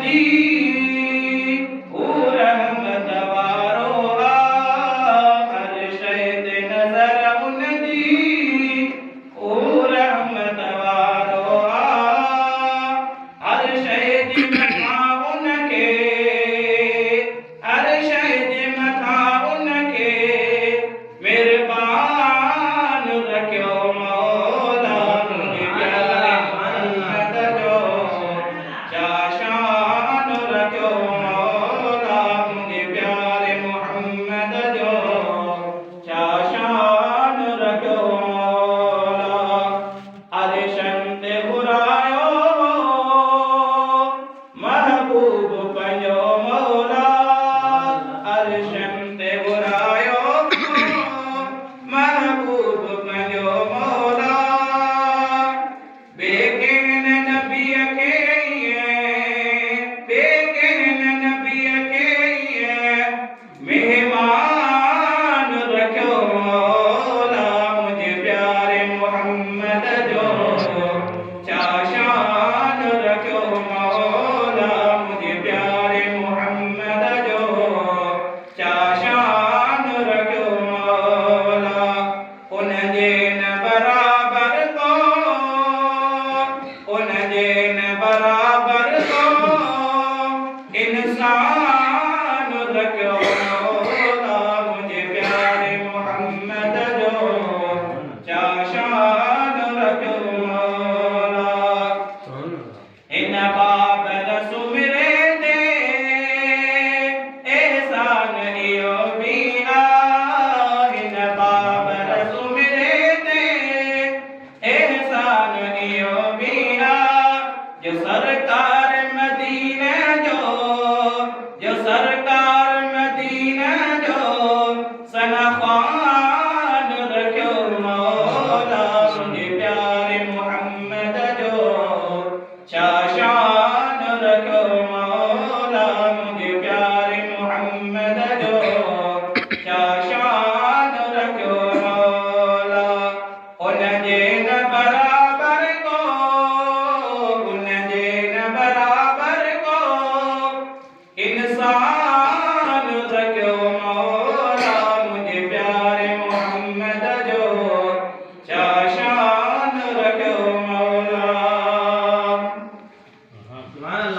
जी ओ रहमत वारो हर शइ ते नज़र उन जी ओ रहमत वारो हर शइ जे मथां उनखे हर शइ जे मथां उनखे मेहरबान रखियो मौला मुंहिंजे प्यारे मोहम्मद जो छा शान रखियो मौला मुंहिंजे प्यारे मोहम्मद जो छा शान रखियो मौला अरिशन ते घुरायो महबूब पंहिंजो मौला अरिशन ते घुरायो महबूब पंहिंजो मौला बेकन नबीअ खे बेकन नबीअ खे मेहमान रखियो मौला मुंहिंजे प्यारे मोहम्मद जो छा शान रखियो मौला मुंहिंजे प्यारे मोहम्मद जो छा शान रखियो मौला उनजे न बराबर को उनजे न बराबर को इंसान रखियो मौला मुंहिंजे प्यारे मोहम्मद जो छा शान रखियो मौला इन बाबर सुमिरे दे एहसान इहो बि आहे इन बाबर सुमिरे दे एहसान इहो बि आहे जो सरकार